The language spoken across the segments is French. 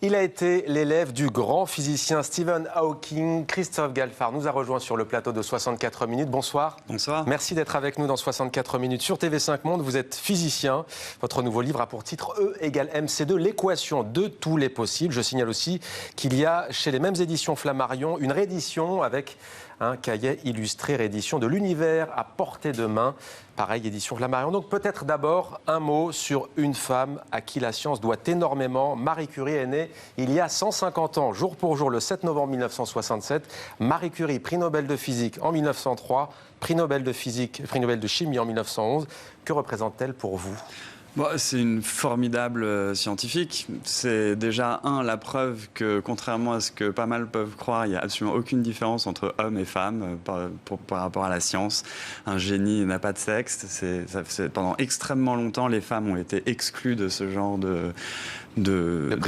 Il a été l'élève du grand physicien Stephen Hawking. Christophe Galfard nous a rejoint sur le plateau de 64 minutes. Bonsoir. Bonsoir. Merci d'être avec nous dans 64 minutes sur TV5 Monde. Vous êtes physicien. Votre nouveau livre a pour titre E égale MC2, l'équation de tous les possibles. Je signale aussi qu'il y a chez les mêmes éditions Flammarion une réédition avec un cahier illustré, réédition de l'univers à portée de main. Pareil, édition Flammarion. Donc peut-être d'abord un mot sur une femme à qui la science doit énormément. Marie Curie est née il y a 150 ans, jour pour jour, le 7 novembre 1967. Marie Curie, prix Nobel de physique en 1903, prix Nobel de physique, prix Nobel de chimie en 1911. Que représente-t-elle pour vous ? Bon, c'est une formidable scientifique. C'est déjà, la preuve que, contrairement à ce que pas mal peuvent croire, il n'y a absolument aucune différence entre hommes et femmes par rapport à la science. Un génie n'a pas de sexe. Pendant extrêmement longtemps, les femmes ont été exclues de ce genre de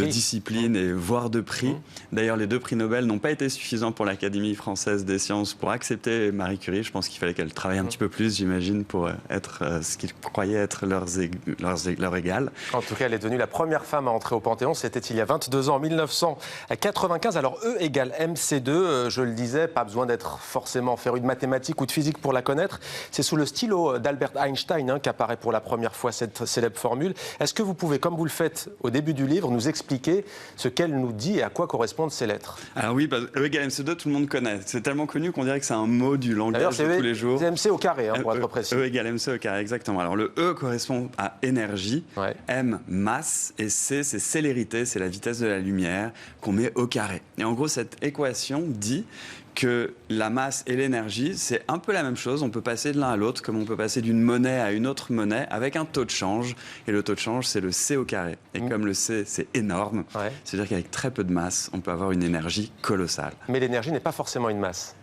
discipline et voire de prix. D'ailleurs, les 2 prix Nobel n'ont pas été suffisants pour l'Académie française des sciences pour accepter Marie Curie. Je pense qu'il fallait qu'elle travaille un petit peu plus, j'imagine, pour être ce qu'ils croyaient être leur égal. En tout cas, elle est devenue la première femme à entrer au Panthéon. C'était il y a 22 ans, en 1995. Alors, E égale MC2, je le disais, pas besoin d'être forcément féru de mathématiques ou de physique pour la connaître. C'est sous le stylo d'Albert Einstein qu'apparaît pour la première fois cette célèbre formule. Est-ce que vous pouvez, comme vous le faites au début du livre, nous expliquer ce qu'elle nous dit et à quoi correspondent ces lettres? Alors oui, E égale MC2, tout le monde connaît. C'est tellement connu qu'on dirait que c'est un mot du langage de tous les jours. C'est MC au carré, pour être précis. E égale MC au carré, exactement. Alors le E correspond à énergie, M, masse, et C, c'est célérité, c'est la vitesse de la lumière qu'on met au carré. Et en gros, cette équation dit que la masse et l'énergie, c'est un peu la même chose. On peut passer de l'un à l'autre, comme on peut passer d'une monnaie à une autre monnaie, avec un taux de change. Et le taux de change, c'est le C au carré. Et comme le C, c'est énorme, c'est-à-dire qu'avec très peu de masse, on peut avoir une énergie colossale. Mais l'énergie n'est pas forcément une masse.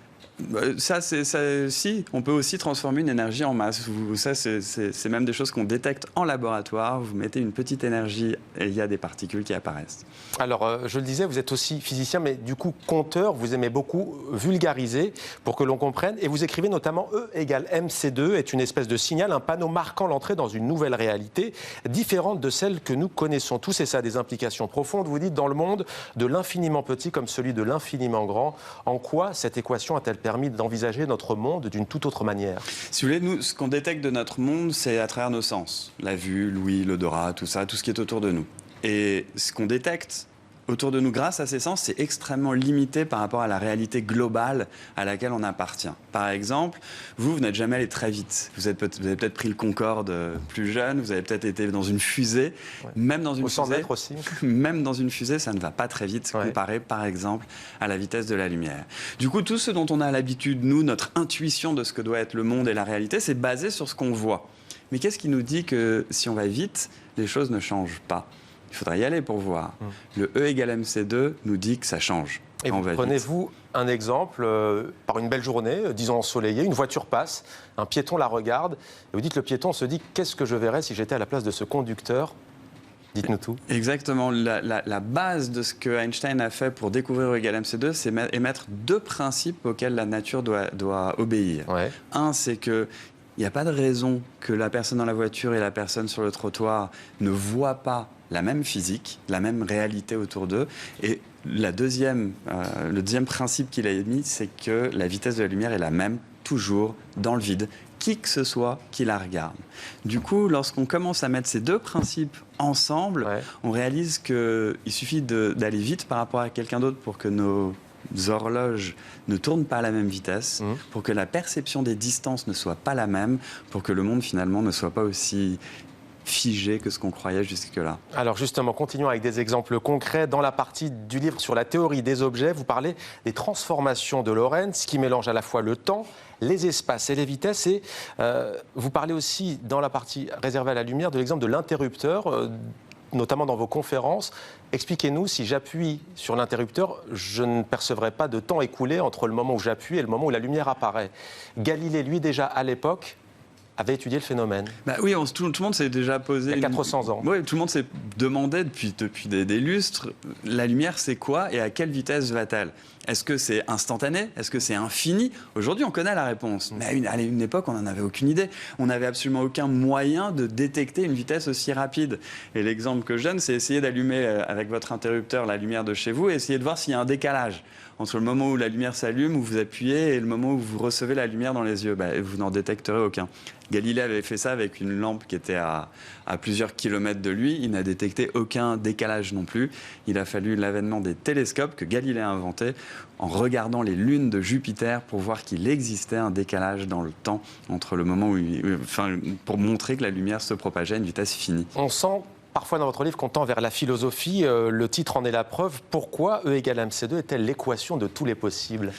Si, on peut aussi transformer une énergie en masse. Ça, c'est même des choses qu'on détecte en laboratoire. Vous mettez une petite énergie et il y a des particules qui apparaissent. Alors, je le disais, vous êtes aussi physicien, mais du coup, conteur, vous aimez beaucoup vulgariser pour que l'on comprenne. Et vous écrivez notamment E égale MC2 est une espèce de signal, un panneau marquant l'entrée dans une nouvelle réalité, différente de celle que nous connaissons tous. Et ça a des implications profondes. Vous dites, dans le monde de l'infiniment petit comme celui de l'infiniment grand, en quoi cette équation a-t-elle permis d'envisager notre monde d'une toute autre manière? Si vous voulez, nous, ce qu'on détecte de notre monde, c'est à travers nos sens. La vue, l'ouïe, l'odorat, tout ça, tout ce qui est autour de nous. Et ce qu'on détecte autour de nous grâce à ces sens, c'est extrêmement limité par rapport à la réalité globale à laquelle on appartient. Par exemple, vous n'êtes jamais allé très vite. Vous avez peut-être pris le Concorde plus jeune, vous avez peut-être été dans une fusée. Même dans une fusée, 100 mètres aussi. Même dans une fusée, ça ne va pas très vite comparé, par exemple, à la vitesse de la lumière. Du coup, tout ce dont on a l'habitude, nous, notre intuition de ce que doit être le monde et la réalité, c'est basé sur ce qu'on voit. Mais qu'est-ce qui nous dit que si on va vite, les choses ne changent pas? Il faudra y aller pour voir. Le E égale MC2 nous dit que ça change. Et prenez-vous un exemple, par une belle journée, disons ensoleillée, une voiture passe, un piéton la regarde, et vous dites, le piéton se dit, qu'est-ce que je verrais si j'étais à la place de ce conducteur? Dites-nous tout. Exactement. La base de ce que Einstein a fait pour découvrir E égale MC2, c'est émettre 2 principes auxquels la nature doit obéir. Un, c'est que il n'y a pas de raison que la personne dans la voiture et la personne sur le trottoir ne voient pas la même physique, la même réalité autour d'eux. Et le deuxième principe qu'il a émis, c'est que la vitesse de la lumière est la même, toujours, dans le vide, qui que ce soit qui la regarde. Du coup, lorsqu'on commence à mettre ces 2 principes ensemble, on réalise qu'il suffit d'aller vite par rapport à quelqu'un d'autre pour que nos horloges ne tournent pas à la même vitesse, pour que la perception des distances ne soit pas la même, pour que le monde finalement ne soit pas aussi figé que ce qu'on croyait jusque-là. Alors justement, continuons avec des exemples concrets. Dans la partie du livre sur la théorie des objets, vous parlez des transformations de Lorentz qui mélangent à la fois le temps, les espaces et les vitesses. Et vous parlez aussi, dans la partie réservée à la lumière, de l'exemple de l'interrupteur, notamment dans vos conférences. Expliquez-nous, si j'appuie sur l'interrupteur, je ne percevrai pas de temps écoulé entre le moment où j'appuie et le moment où la lumière apparaît. Galilée, lui, déjà à l'époque, avait étudié le phénomène. Oui, tout le monde s'est déjà posé... Il y a 400 ans. Oui, tout le monde s'est demandé depuis des lustres, la lumière c'est quoi et à quelle vitesse va-t-elle? Est-ce que c'est instantané? Est-ce que c'est infini? Aujourd'hui, on connaît la réponse. Mais à une époque, on n'en avait aucune idée. On n'avait absolument aucun moyen de détecter une vitesse aussi rapide. Et l'exemple que je donne, c'est essayer d'allumer avec votre interrupteur la lumière de chez vous et essayer de voir s'il y a un décalage entre le moment où la lumière s'allume, où vous appuyez, et le moment où vous recevez la lumière dans les yeux. Vous n'en détecterez aucun. Galilée avait fait ça avec une lampe qui était à plusieurs kilomètres de lui. Il n'a détecté aucun décalage non plus. Il a fallu l'avènement des télescopes que Galilée a inventé en regardant les lunes de Jupiter pour voir qu'il existait un décalage dans le temps entre le moment où pour montrer que la lumière se propageait à une vitesse finie. On sent parfois dans votre livre qu'on tend vers la philosophie, le titre en est la preuve. Pourquoi E égale MC2 est-elle l'équation de tous les possibles?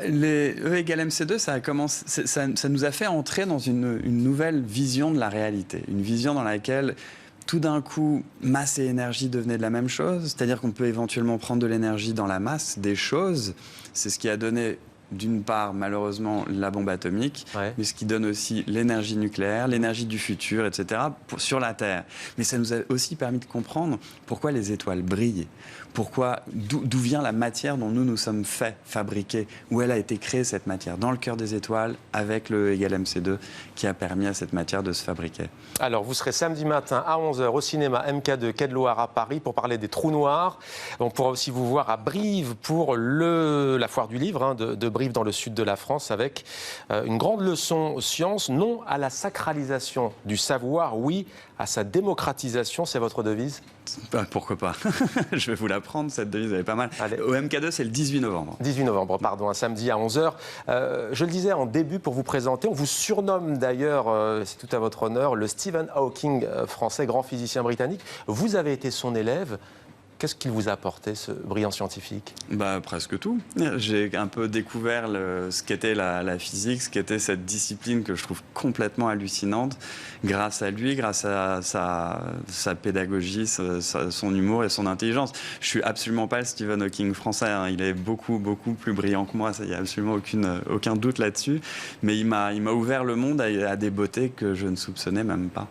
Les E égale MC2, ça nous a fait entrer dans une nouvelle vision de la réalité. Une vision dans laquelle tout d'un coup, masse et énergie devenaient de la même chose. C'est-à-dire qu'on peut éventuellement prendre de l'énergie dans la masse des choses. C'est ce qui a donné d'une part, malheureusement, la bombe atomique, mais ce qui donne aussi l'énergie nucléaire, l'énergie du futur, etc., sur la Terre. Mais ça nous a aussi permis de comprendre pourquoi les étoiles brillent, d'où vient la matière dont nous sommes faits, fabriqués, où elle a été créée, cette matière, dans le cœur des étoiles, avec le E égale MC2, qui a permis à cette matière de se fabriquer. Alors, vous serez samedi matin à 11h au cinéma MK2 Quai de Loire à Paris pour parler des trous noirs. On pourra aussi vous voir à Brive pour la foire du livre de Brive dans le sud de la France avec une grande leçon science, non à la sacralisation du savoir, oui à sa démocratisation, c'est votre devise? Pourquoi pas? Je vais vous la prendre, cette devise, elle est pas mal. Allez. Au MK2, c'est le 18 novembre. 18 novembre, pardon, un samedi à 11h. Je le disais en début pour vous présenter, on vous surnomme d'ailleurs, c'est tout à votre honneur, le Stephen Hawking français, grand physicien britannique. Vous avez été son élève. Qu'est-ce qu'il vous a apporté, ce brillant scientifique? Presque tout. J'ai un peu découvert ce qu'était la physique, ce qu'était cette discipline que je trouve complètement hallucinante, grâce à lui, grâce à sa pédagogie, son humour et son intelligence. Je suis absolument pas le Stephen Hawking français, hein. Il est beaucoup, beaucoup plus brillant que moi, il n'y a absolument aucun doute là-dessus. Mais il m'a ouvert le monde à des beautés que je ne soupçonnais même pas.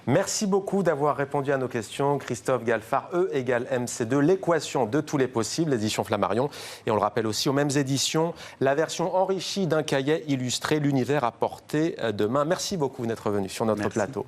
Merci beaucoup d'avoir répondu à nos questions. Christophe Galfard, E égale MC2, l'équation de tous les possibles, édition Flammarion. Et on le rappelle aussi, aux mêmes éditions, la version enrichie d'un cahier illustré, l'univers à portée de main. Merci beaucoup d'être venu sur notre plateau.